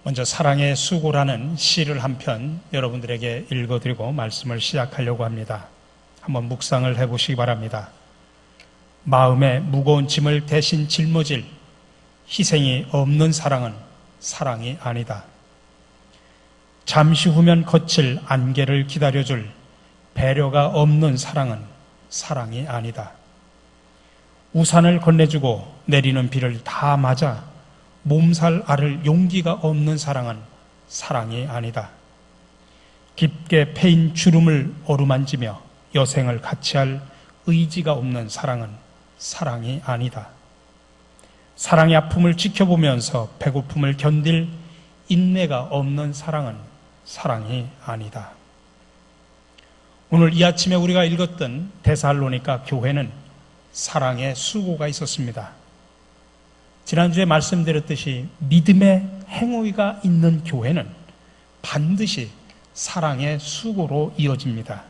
먼저 사랑의 수고라는 시를 한 편 여러분들에게 읽어드리고 말씀을 시작하려고 합니다. 한번 묵상을 해보시기 바랍니다. 마음의 무거운 짐을 대신 짊어질 희생이 없는 사랑은 사랑이 아니다. 잠시 후면 거칠 안개를 기다려줄 배려가 없는 사랑은 사랑이 아니다. 우산을 건네주고 내리는 비를 다 맞아 몸살 앓을 용기가 없는 사랑은 사랑이 아니다. 깊게 패인 주름을 어루만지며 여생을 같이 할 의지가 없는 사랑은 사랑이 아니다. 사랑의 아픔을 지켜보면서 배고픔을 견딜 인내가 없는 사랑은 사랑이 아니다. 오늘 이 아침에 우리가 읽었던 데살로니가 교회는 사랑의 수고가 있었습니다. 지난주에 말씀드렸듯이 믿음의 행위가 있는 교회는 반드시 사랑의 수고로 이어집니다.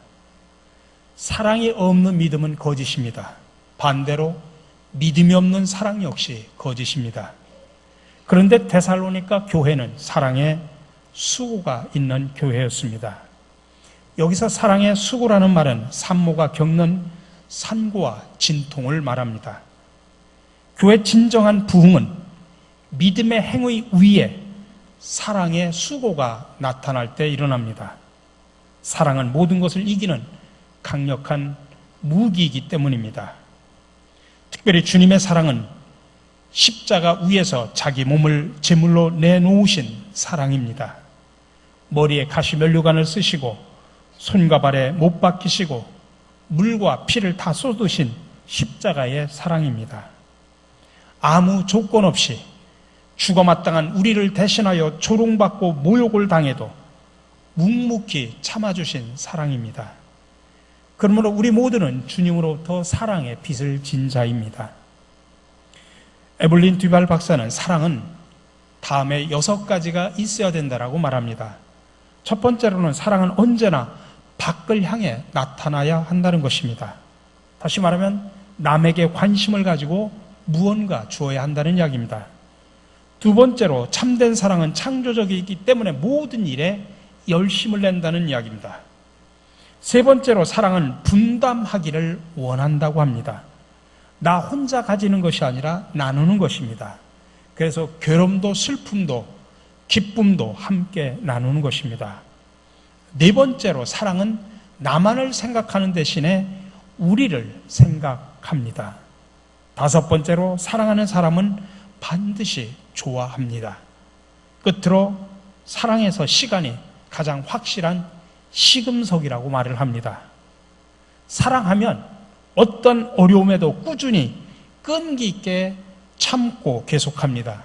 사랑이 없는 믿음은 거짓입니다. 반대로 믿음이 없는 사랑 역시 거짓입니다. 그런데 데살로니가 교회는 사랑의 수고가 있는 교회였습니다. 여기서 사랑의 수고라는 말은 산모가 겪는 산고와 진통을 말합니다. 교회의 진정한 부흥은 믿음의 행위 위에 사랑의 수고가 나타날 때 일어납니다. 사랑은 모든 것을 이기는 강력한 무기이기 때문입니다. 특별히 주님의 사랑은 십자가 위에서 자기 몸을 제물로 내놓으신 사랑입니다. 머리에 가시면류관을 쓰시고 손과 발에 못 박히시고 물과 피를 다 쏟으신 십자가의 사랑입니다. 아무 조건 없이 죽어 마땅한 우리를 대신하여 조롱받고 모욕을 당해도 묵묵히 참아주신 사랑입니다. 그러므로 우리 모두는 주님으로부터 사랑의 빚을 진 자입니다. 에블린 듀발 박사는 사랑은 다음에 6가지가 있어야 된다라고 말합니다. 첫 번째로는 사랑은 언제나 밖을 향해 나타나야 한다는 것입니다. 다시 말하면 남에게 관심을 가지고 무언가 주어야 한다는 이야기입니다. 두 번째로 참된 사랑은 창조적이기 때문에 모든 일에 열심을 낸다는 이야기입니다. 세 번째로 사랑은 분담하기를 원한다고 합니다. 나 혼자 가지는 것이 아니라 나누는 것입니다. 그래서 괴로움도 슬픔도 기쁨도 함께 나누는 것입니다. 네 번째로 사랑은 나만을 생각하는 대신에 우리를 생각합니다. 다섯 번째로 사랑하는 사람은 반드시 좋아합니다. 끝으로 사랑에서 시간이 가장 확실한 시금석이라고 말을 합니다. 사랑하면 어떤 어려움에도 꾸준히 끈기 있게 참고 계속합니다.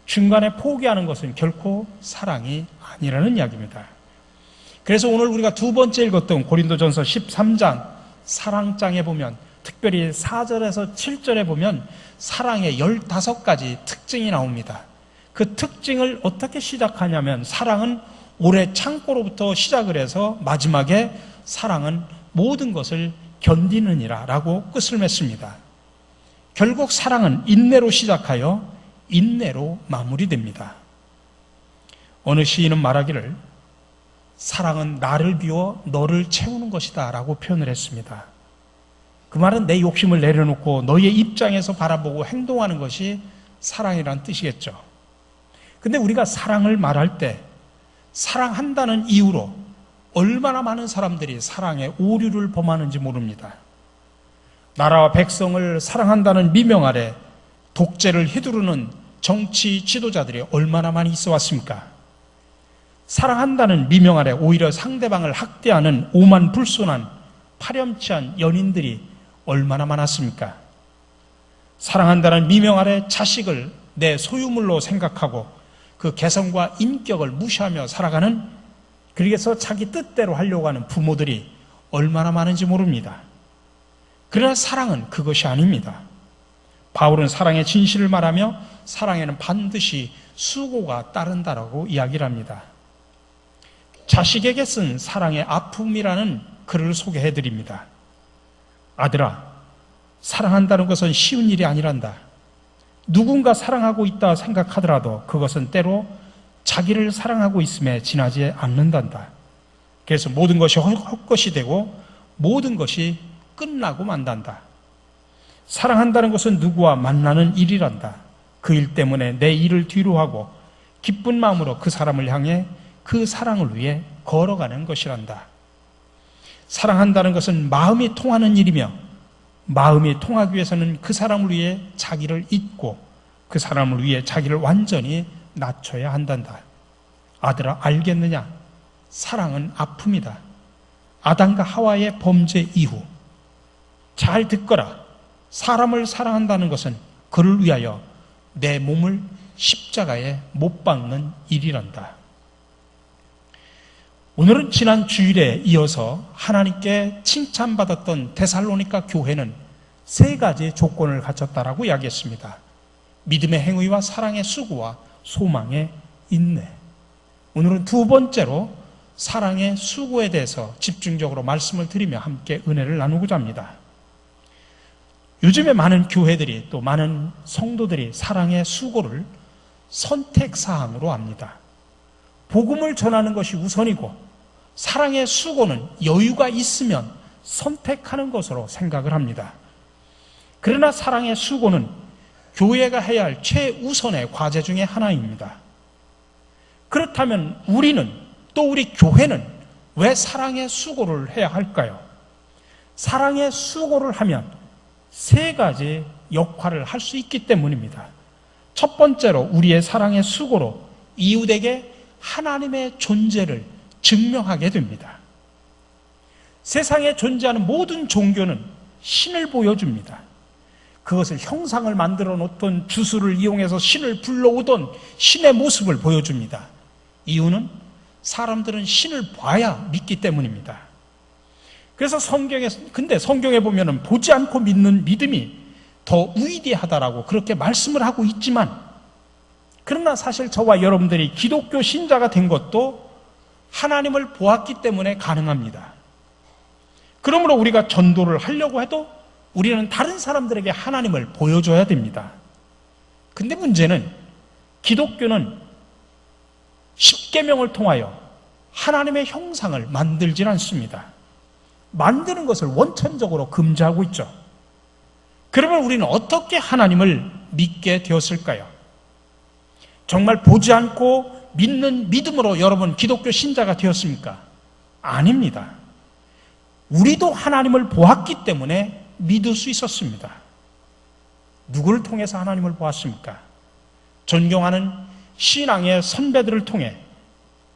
중간에 포기하는 것은 결코 사랑이 아니라는 이야기입니다. 그래서 오늘 우리가 두 번째 읽었던 고린도전서 13장 사랑장에 보면 특별히 4절에서 7절에 보면 사랑의 15가지 특징이 나옵니다. 그 특징을 어떻게 시작하냐면 사랑은 오래 참고로부터 시작을 해서 마지막에 사랑은 모든 것을 견디느니라 라고 끝을 맺습니다. 결국 사랑은 인내로 시작하여 인내로 마무리됩니다. 어느 시인은 말하기를 사랑은 나를 비워 너를 채우는 것이다 라고 표현을 했습니다. 그 말은 내 욕심을 내려놓고 너의 입장에서 바라보고 행동하는 것이 사랑이라는 뜻이겠죠. 근데 우리가 사랑을 말할 때 사랑한다는 이유로 얼마나 많은 사람들이 사랑에 오류를 범하는지 모릅니다. 나라와 백성을 사랑한다는 미명 아래 독재를 휘두르는 정치 지도자들이 얼마나 많이 있어 왔습니까? 사랑한다는 미명 아래 오히려 상대방을 학대하는 오만불손한 파렴치한 연인들이 얼마나 많았습니까? 사랑한다는 미명 아래 자식을 내 소유물로 생각하고 그 개성과 인격을 무시하며 살아가는, 그래서 자기 뜻대로 하려고 하는 부모들이 얼마나 많은지 모릅니다. 그러나 사랑은 그것이 아닙니다. 바울은 사랑의 진실을 말하며 사랑에는 반드시 수고가 따른다라고 이야기를 합니다. 자식에게 쓴 사랑의 아픔이라는 글을 소개해드립니다. 아들아, 사랑한다는 것은 쉬운 일이 아니란다. 누군가 사랑하고 있다 생각하더라도 그것은 때로 자기를 사랑하고 있음에 지나지 않는단다. 그래서 모든 것이 헛것이 되고 모든 것이 끝나고 만단다. 사랑한다는 것은 누구와 만나는 일이란다. 그 일 때문에 내 일을 뒤로하고 기쁜 마음으로 그 사람을 향해 그 사랑을 위해 걸어가는 것이란다. 사랑한다는 것은 마음이 통하는 일이며 마음이 통하기 위해서는 그 사람을 위해 자기를 잊고 그 사람을 위해 자기를 완전히 낮춰야 한단다. 아들아, 알겠느냐? 사랑은 아픔이다. 아담과 하와의 범죄 이후 잘 듣거라. 사람을 사랑한다는 것은 그를 위하여 내 몸을 십자가에 못 박는 일이란다. 오늘은 지난 주일에 이어서 하나님께 칭찬받았던 데살로니가 교회는 세 가지 조건을 갖췄다라고 이야기했습니다. 믿음의 행위와 사랑의 수고와 소망의 인내. 오늘은 두 번째로 사랑의 수고에 대해서 집중적으로 말씀을 드리며 함께 은혜를 나누고자 합니다. 요즘에 많은 교회들이 또 많은 성도들이 사랑의 수고를 선택사항으로 합니다. 복음을 전하는 것이 우선이고 사랑의 수고는 여유가 있으면 선택하는 것으로 생각을 합니다. 그러나 사랑의 수고는 교회가 해야 할 최우선의 과제 중에 하나입니다. 그렇다면 우리는 또 우리 교회는 왜 사랑의 수고를 해야 할까요? 사랑의 수고를 하면 세 가지 역할을 할 수 있기 때문입니다. 첫 번째로 우리의 사랑의 수고로 이웃에게 하나님의 존재를 증명하게 됩니다. 세상에 존재하는 모든 종교는 신을 보여줍니다. 그것을 형상을 만들어 놓던 주술을 이용해서 신을 불러오던 신의 모습을 보여줍니다. 이유는 사람들은 신을 봐야 믿기 때문입니다. 그래서 근데 성경에 보면은 보지 않고 믿는 믿음이 더 위대하다라고 그렇게 말씀을 하고 있지만, 그러나 사실 저와 여러분들이 기독교 신자가 된 것도 하나님을 보았기 때문에 가능합니다. 그러므로 우리가 전도를 하려고 해도 우리는 다른 사람들에게 하나님을 보여줘야 됩니다. 근데 문제는 기독교는 십계명을 통하여 하나님의 형상을 만들질 않습니다. 만드는 것을 원천적으로 금지하고 있죠. 그러면 우리는 어떻게 하나님을 믿게 되었을까요? 정말 보지 않고 믿는 믿음으로 여러분 기독교 신자가 되었습니까? 아닙니다. 우리도 하나님을 보았기 때문에 믿을 수 있었습니다. 누구를 통해서 하나님을 보았습니까? 존경하는 신앙의 선배들을 통해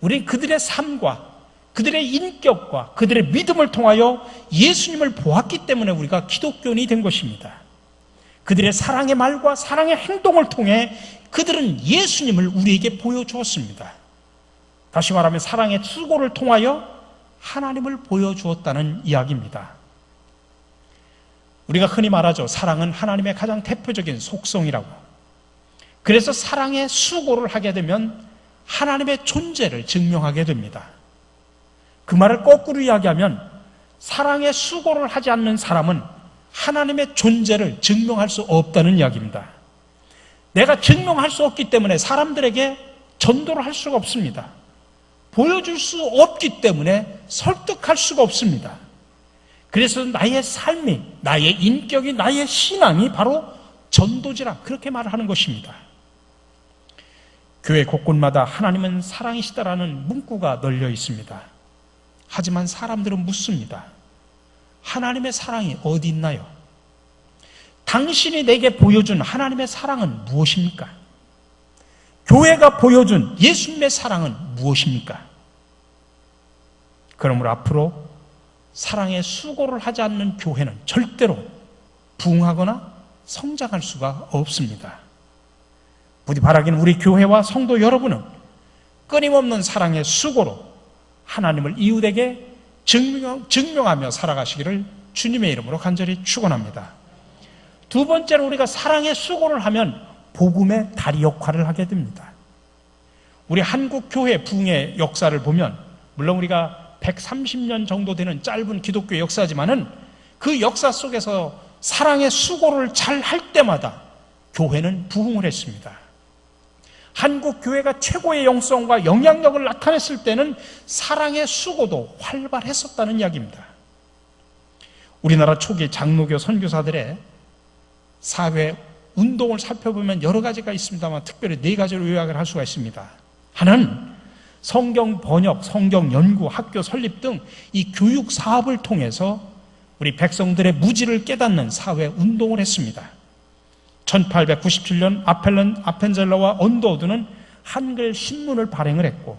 우리 그들의 삶과 그들의 인격과 그들의 믿음을 통하여 예수님을 보았기 때문에 우리가 기독교인이 된 것입니다. 그들의 사랑의 말과 사랑의 행동을 통해 그들은 예수님을 우리에게 보여주었습니다. 다시 말하면 사랑의 수고를 통하여 하나님을 보여주었다는 이야기입니다. 우리가 흔히 말하죠. 사랑은 하나님의 가장 대표적인 속성이라고. 그래서 사랑의 수고를 하게 되면 하나님의 존재를 증명하게 됩니다. 그 말을 거꾸로 이야기하면 사랑의 수고를 하지 않는 사람은 하나님의 존재를 증명할 수 없다는 이야기입니다. 내가 증명할 수 없기 때문에 사람들에게 전도를 할 수가 없습니다. 보여줄 수 없기 때문에 설득할 수가 없습니다. 그래서 나의 삶이, 나의 인격이, 나의 신앙이 바로 전도지라 그렇게 말하는 것입니다. 교회 곳곳마다 하나님은 사랑이시다라는 문구가 널려 있습니다. 하지만 사람들은 묻습니다. 하나님의 사랑이 어디 있나요? 당신이 내게 보여준 하나님의 사랑은 무엇입니까? 교회가 보여준 예수님의 사랑은 무엇입니까? 그러므로 앞으로 사랑의 수고를 하지 않는 교회는 절대로 부흥하거나 성장할 수가 없습니다. 부디 바라기는 우리 교회와 성도 여러분은 끊임없는 사랑의 수고로 하나님을 이웃에게 증명하며 살아가시기를 주님의 이름으로 간절히 축원합니다. 두 번째로 우리가 사랑의 수고를 하면 복음의 다리 역할을 하게 됩니다. 우리 한국 교회 부흥의 역사를 보면 물론 우리가 130년 정도 되는 짧은 기독교 역사지만은 그 역사 속에서 사랑의 수고를 잘 할 때마다 교회는 부흥을 했습니다. 한국 교회가 최고의 영성과 영향력을 나타냈을 때는 사랑의 수고도 활발했었다는 이야기입니다. 우리나라 초기 장로교 선교사들의 사회 운동을 살펴보면 여러 가지가 있습니다만 특별히 4가지로 요약을 할 수가 있습니다. 하나는 성경 번역, 성경 연구, 학교 설립 등 이 교육 사업을 통해서 우리 백성들의 무지를 깨닫는 사회 운동을 했습니다. 1897년 아펜젤러와 언더우드는 한글 신문을 발행을 했고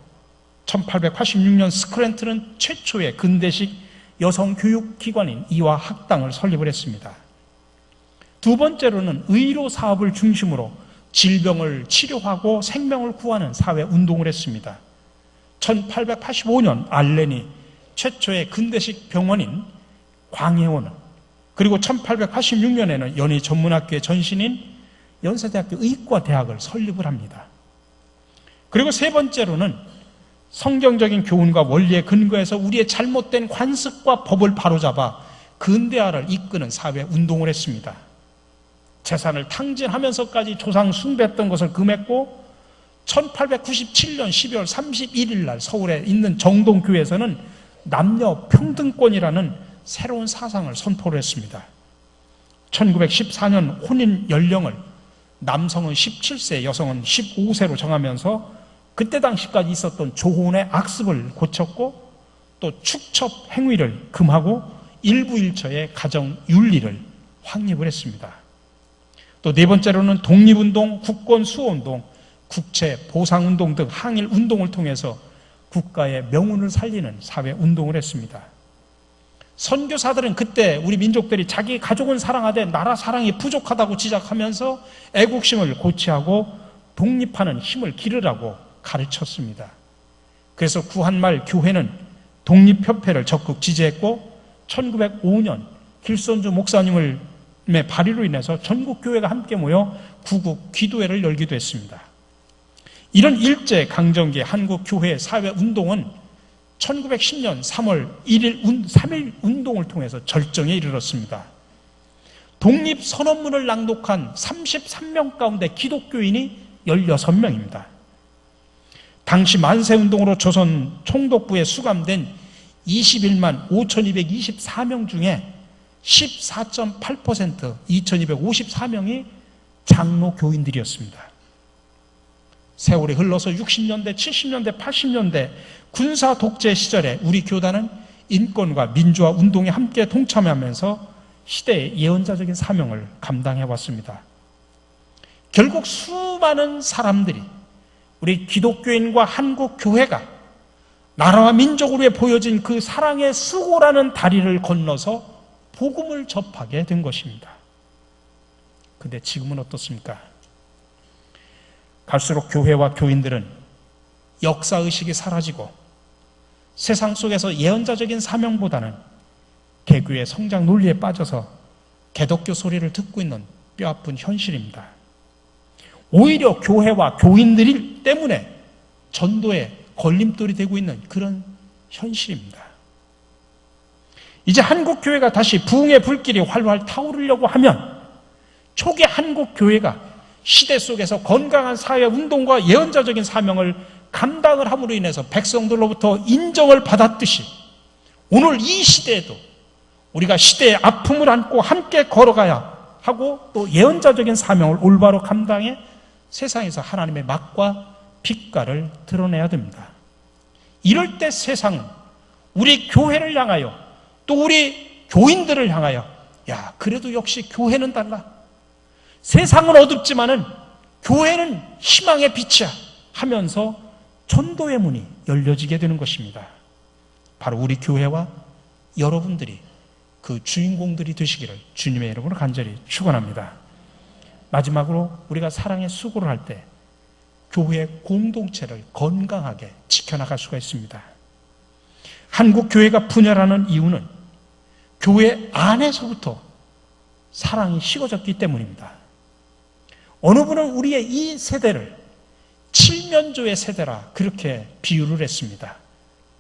1886년 스크랜트는 최초의 근대식 여성 교육기관인 이화 학당을 설립을 했습니다. 두 번째로는 의료 사업을 중심으로 질병을 치료하고 생명을 구하는 사회 운동을 했습니다. 1885년 알렌이 최초의 근대식 병원인 광해원을, 그리고 1886년에는 연희 전문학교의 전신인 연세대학교 의과대학을 설립을 합니다. 그리고 세 번째로는 성경적인 교훈과 원리에 근거해서 우리의 잘못된 관습과 법을 바로잡아 근대화를 이끄는 사회 운동을 했습니다. 재산을 탕진하면서까지 조상 숭배했던 것을 금했고 1897년 12월 31일 날 서울에 있는 정동교회에서는 남녀 평등권이라는 새로운 사상을 선포를 했습니다. 1914년 혼인 연령을 남성은 17세, 여성은 15세로 정하면서 그때 당시까지 있었던 조혼의 악습을 고쳤고 또 축첩 행위를 금하고 일부 일처의 가정 윤리를 확립을 했습니다. 또 네 번째로는 독립운동, 국권 수호운동, 국채 보상운동 등 항일 운동을 통해서 국가의 명운을 살리는 사회 운동을 했습니다. 선교사들은 그때 우리 민족들이 자기 가족은 사랑하되 나라 사랑이 부족하다고 지적하면서 애국심을 고취하고 독립하는 힘을 기르라고 가르쳤습니다. 그래서 구한말 교회는 독립협회를 적극 지지했고 1905년 길선주 목사님의 발의로 인해서 전국 교회가 함께 모여 구국 기도회를 열기도 했습니다. 이런 일제강점기 한국 교회 사회운동은 1910년 3월 1일 3일 운동을 통해서 절정에 이르렀습니다. 독립선언문을 낭독한 33명 가운데 기독교인이 16명입니다. 당시 만세운동으로 조선 총독부에 수감된 21만 5,224명 중에 14.8% 2,254명이 장로 교인들이었습니다. 세월이 흘러서 60년대, 70년대, 80년대 군사 독재 시절에 우리 교단은 인권과 민주화 운동에 함께 동참하면서 시대의 예언자적인 사명을 감당해 왔습니다. 결국 수많은 사람들이 우리 기독교인과 한국 교회가 나라와 민족을 위해 보여진 그 사랑의 수고라는 다리를 건너서 복음을 접하게 된 것입니다. 근데 지금은 어떻습니까? 갈수록 교회와 교인들은 역사의식이 사라지고 세상 속에서 예언자적인 사명보다는 개교의 성장 논리에 빠져서 개독교 소리를 듣고 있는 뼈아픈 현실입니다. 오히려 교회와 교인들 때문에 전도에 걸림돌이 되고 있는 그런 현실입니다. 이제 한국 교회가 다시 부흥의 불길이 활활 타오르려고 하면 초기 한국 교회가 시대 속에서 건강한 사회 운동과 예언자적인 사명을 감당을 함으로 인해서 백성들로부터 인정을 받았듯이 오늘 이 시대에도 우리가 시대의 아픔을 안고 함께 걸어가야 하고 또 예언자적인 사명을 올바로 감당해 세상에서 하나님의 맛과 빛깔을 드러내야 됩니다. 이럴 때 세상은 우리 교회를 향하여 또 우리 교인들을 향하여 야, 그래도 역시 교회는 달라. 세상은 어둡지만은 교회는 희망의 빛이야 하면서 전도의 문이 열려지게 되는 것입니다. 바로 우리 교회와 여러분들이 그 주인공들이 되시기를 주님의 이름으로 간절히 축원합니다. 마지막으로 우리가 사랑의 수고를 할 때 교회 공동체를 건강하게 지켜나갈 수가 있습니다. 한국 교회가 분열하는 이유는 교회 안에서부터 사랑이 식어졌기 때문입니다. 어느 분은 우리의 이 세대를 칠면조의 세대라 그렇게 비유를 했습니다.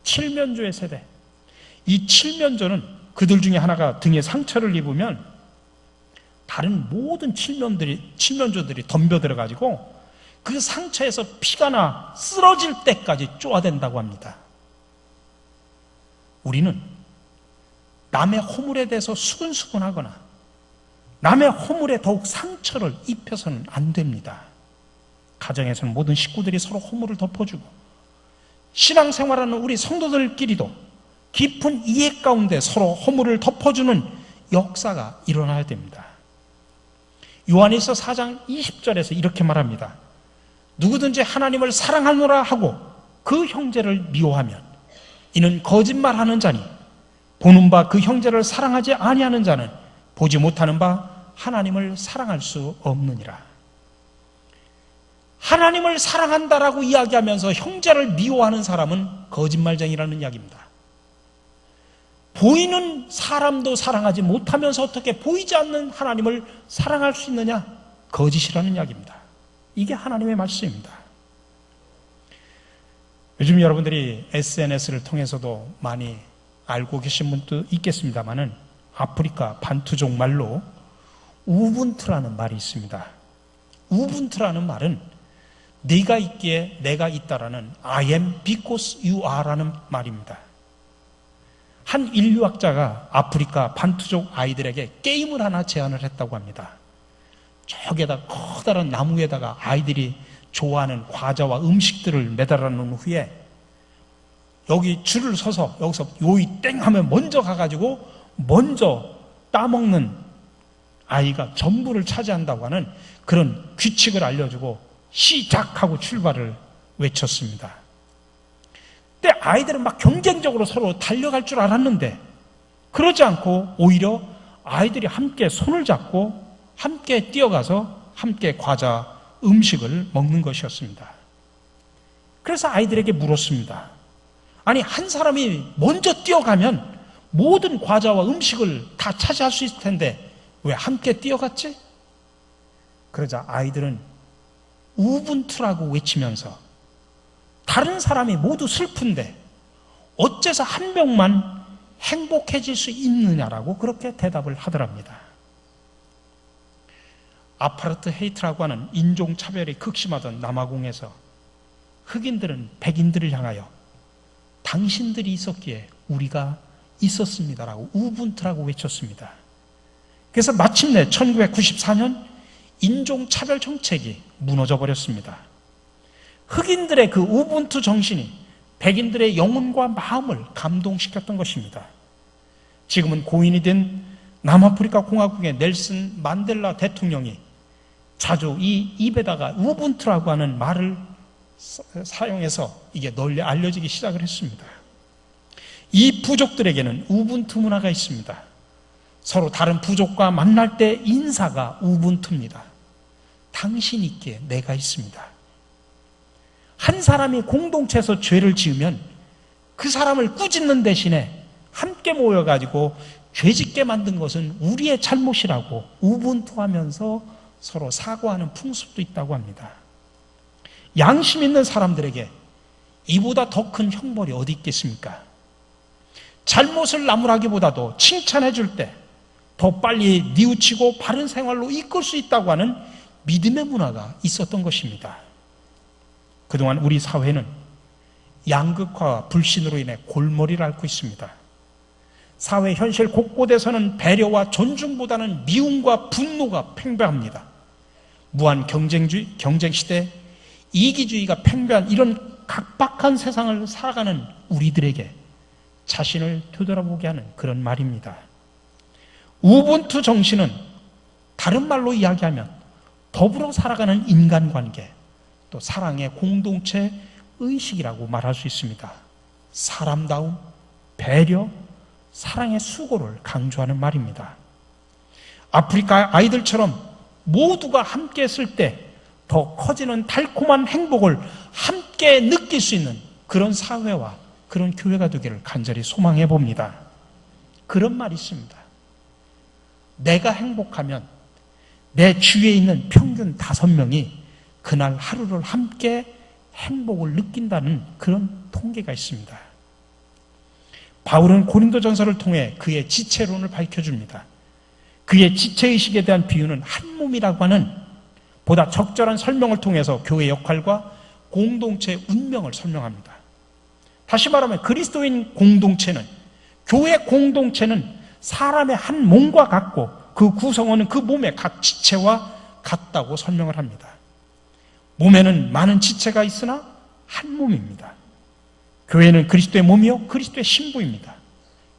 칠면조의 세대. 이 칠면조는 그들 중에 하나가 등에 상처를 입으면 다른 모든 칠면조들이 덤벼들어가지고 그 상처에서 피가 나 쓰러질 때까지 쪼아댄다고 합니다. 우리는 남의 허물에 대해서 수근수근하거나 남의 허물에 더욱 상처를 입혀서는 안 됩니다. 가정에서는 모든 식구들이 서로 허물을 덮어주고, 신앙생활하는 우리 성도들끼리도 깊은 이해 가운데 서로 허물을 덮어주는 역사가 일어나야 됩니다. 요한일서 4장 20절에서 이렇게 말합니다. 누구든지 하나님을 사랑하노라 하고 그 형제를 미워하면 이는 거짓말하는 자니, 보는 바 그 형제를 사랑하지 아니하는 자는 보지 못하는 바 하나님을 사랑할 수 없느니라. 하나님을 사랑한다라고 이야기하면서 형제를 미워하는 사람은 거짓말쟁이라는 이야기입니다. 보이는 사람도 사랑하지 못하면서 어떻게 보이지 않는 하나님을 사랑할 수 있느냐? 거짓이라는 이야기입니다. 이게 하나님의 말씀입니다. 요즘 여러분들이 SNS를 통해서도 많이 알고 계신 분도 있겠습니다만은 아프리카 반투족 말로 우분투라는 말이 있습니다. 우분투라는 말은 네가 있기에 내가 있다라는 I am because you are라는 말입니다. 한 인류학자가 아프리카 반투족 아이들에게 게임을 하나 제안을 했다고 합니다. 저기에다 커다란 나무에다가 아이들이 좋아하는 과자와 음식들을 매달아 놓은 후에 여기 줄을 서서 여기서 요이 땡 하면 먼저 가가지고 먼저 따먹는 아이가 전부를 차지한다고 하는 그런 규칙을 알려주고 시작하고 출발을 외쳤습니다. 근데 아이들은 막 경쟁적으로 서로 달려갈 줄 알았는데 그러지 않고 오히려 아이들이 함께 손을 잡고 함께 뛰어가서 함께 과자, 음식을 먹는 것이었습니다. 그래서 아이들에게 물었습니다. 아니, 한 사람이 먼저 뛰어가면 모든 과자와 음식을 다 차지할 수 있을 텐데 왜 함께 뛰어갔지? 그러자 아이들은 우분투라고 외치면서 다른 사람이 모두 슬픈데 어째서 한 명만 행복해질 수 있느냐라고 그렇게 대답을 하더랍니다. 아파르트헤이트라고 하는 인종차별이 극심하던 남아공에서 흑인들은 백인들을 향하여 당신들이 있었기에 우리가 있었습니다라고 우분투라고 외쳤습니다. 그래서 마침내 1994년 인종차별 정책이 무너져 버렸습니다. 흑인들의 그 우분투 정신이 백인들의 영혼과 마음을 감동시켰던 것입니다. 지금은 고인이 된 남아프리카 공화국의 넬슨 만델라 대통령이 자주 이 입에다가 우분투라고 하는 말을 사용해서 이게 널리 알려지기 시작을 했습니다. 이 부족들에게는 우분투 문화가 있습니다. 서로 다른 부족과 만날 때 인사가 우분투입니다. 당신 있기에 내가 있습니다. 한 사람이 공동체에서 죄를 지으면 그 사람을 꾸짖는 대신에 함께 모여가지고 죄짓게 만든 것은 우리의 잘못이라고 우분투하면서 서로 사과하는 풍습도 있다고 합니다. 양심 있는 사람들에게 이보다 더 큰 형벌이 어디 있겠습니까? 잘못을 나무라기보다도 칭찬해 줄 때 더 빨리 뉘우치고 바른 생활로 이끌 수 있다고 하는 믿음의 문화가 있었던 것입니다. 그동안 우리 사회는 양극화와 불신으로 인해 골머리를 앓고 있습니다. 사회 현실 곳곳에서는 배려와 존중보다는 미움과 분노가 팽배합니다. 무한 경쟁시대, 이기주의가 팽배한 이런 각박한 세상을 살아가는 우리들에게 자신을 되돌아보게 하는 그런 말입니다. 우분투 정신은 다른 말로 이야기하면 더불어 살아가는 인간관계, 또 사랑의 공동체 의식이라고 말할 수 있습니다. 사람다움, 배려, 사랑의 수고를 강조하는 말입니다. 아프리카 아이들처럼 모두가 함께 했을 때 더 커지는 달콤한 행복을 함께 느낄 수 있는 그런 사회와 그런 교회가 되기를 간절히 소망해 봅니다. 그런 말이 있습니다. 내가 행복하면 내 주위에 있는 평균 5명이 그날 하루를 함께 행복을 느낀다는 그런 통계가 있습니다. 바울은 고린도전서를 통해 그의 지체론을 밝혀줍니다. 그의 지체의식에 대한 비유는 한 몸이라고 하는 보다 적절한 설명을 통해서 교회의 역할과 공동체의 운명을 설명합니다. 다시 말하면 그리스도인 공동체는, 교회 공동체는 사람의 한 몸과 같고 그 구성원은 그 몸의 각 지체와 같다고 설명을 합니다. 몸에는 많은 지체가 있으나 한 몸입니다. 교회는 그리스도의 몸이요 그리스도의 신부입니다.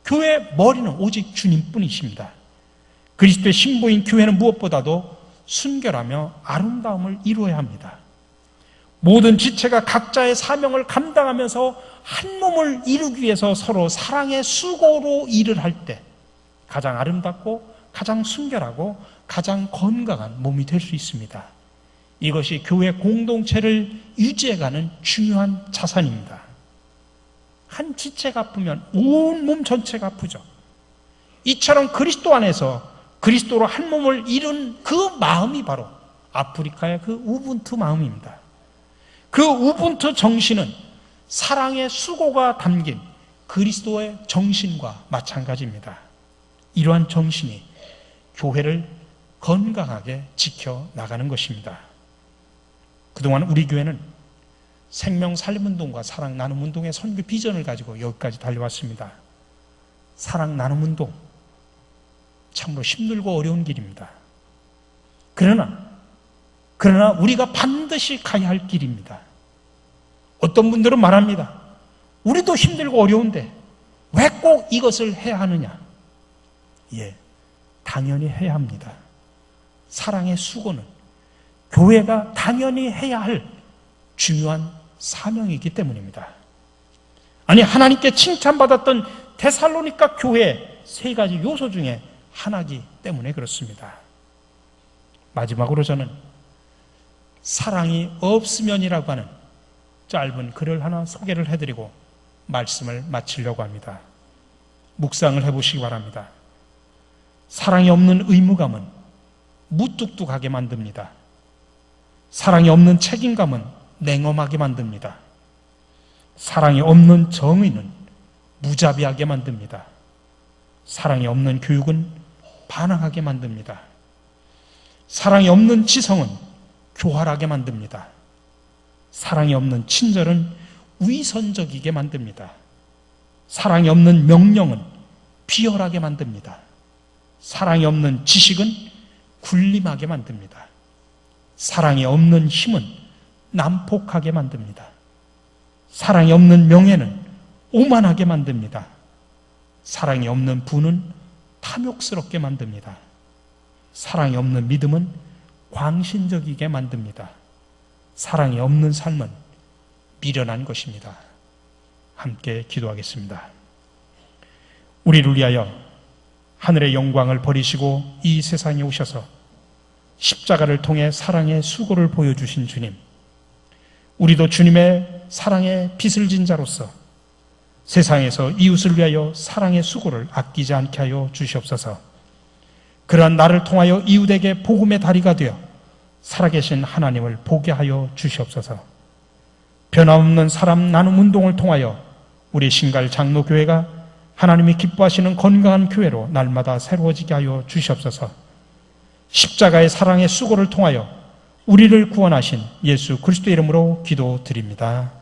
교회의 머리는 오직 주님뿐이십니다. 그리스도의 신부인 교회는 무엇보다도 순결하며 아름다움을 이루어야 합니다. 모든 지체가 각자의 사명을 감당하면서 한 몸을 이루기 위해서 서로 사랑의 수고로 일을 할 때 가장 아름답고 가장 순결하고 가장 건강한 몸이 될 수 있습니다. 이것이 교회 공동체를 유지해가는 중요한 자산입니다. 한 지체가 아프면 온 몸 전체가 아프죠. 이처럼 그리스도 안에서 그리스도로 한 몸을 이룬 그 마음이 바로 아프리카의 그 우분투 마음입니다. 그 우분투 정신은 사랑의 수고가 담긴 그리스도의 정신과 마찬가지입니다. 이러한 정신이 교회를 건강하게 지켜나가는 것입니다. 그동안 우리 교회는 생명 살림운동과 사랑 나눔운동의 선교 비전을 가지고 여기까지 달려왔습니다. 사랑 나눔운동, 참으로 힘들고 어려운 길입니다. 그러나 우리가 반드시 가야 할 길입니다. 어떤 분들은 말합니다. 우리도 힘들고 어려운데 왜 꼭 이것을 해야 하느냐? 예, 당연히 해야 합니다. 사랑의 수고는 교회가 당연히 해야 할 중요한 사명이기 때문입니다. 아니, 하나님께 칭찬받았던 데살로니가 교회의 세 가지 요소 중에 하나이기 때문에 그렇습니다. 마지막으로 저는 사랑이 없으면이라고 하는 짧은 글을 하나 소개를 해드리고 말씀을 마치려고 합니다. 묵상을 해보시기 바랍니다. 사랑이 없는 의무감은 무뚝뚝하게 만듭니다. 사랑이 없는 책임감은 냉엄하게 만듭니다. 사랑이 없는 정의는 무자비하게 만듭니다. 사랑이 없는 교육은 반항하게 만듭니다. 사랑이 없는 지성은 교활하게 만듭니다. 사랑이 없는 친절은 위선적이게 만듭니다. 사랑이 없는 명령은 비열하게 만듭니다. 사랑이 없는 지식은 군림하게 만듭니다. 사랑이 없는 힘은 난폭하게 만듭니다. 사랑이 없는 명예는 오만하게 만듭니다. 사랑이 없는 부는 탐욕스럽게 만듭니다. 사랑이 없는 믿음은 광신적이게 만듭니다. 사랑이 없는 삶은 미련한 것입니다. 함께 기도하겠습니다. 우리를 위하여 하늘의 영광을 버리시고 이 세상에 오셔서 십자가를 통해 사랑의 수고를 보여주신 주님, 우리도 주님의 사랑의 빚을 진 자로서 세상에서 이웃을 위하여 사랑의 수고를 아끼지 않게 하여 주시옵소서. 그러한 나를 통하여 이웃에게 복음의 다리가 되어 살아계신 하나님을 보게 하여 주시옵소서. 변함없는 사람 나눔 운동을 통하여 우리 신갈 장로교회가 하나님이 기뻐하시는 건강한 교회로 날마다 새로워지게 하여 주시옵소서. 십자가의 사랑의 수고를 통하여 우리를 구원하신 예수 그리스도의 이름으로 기도드립니다.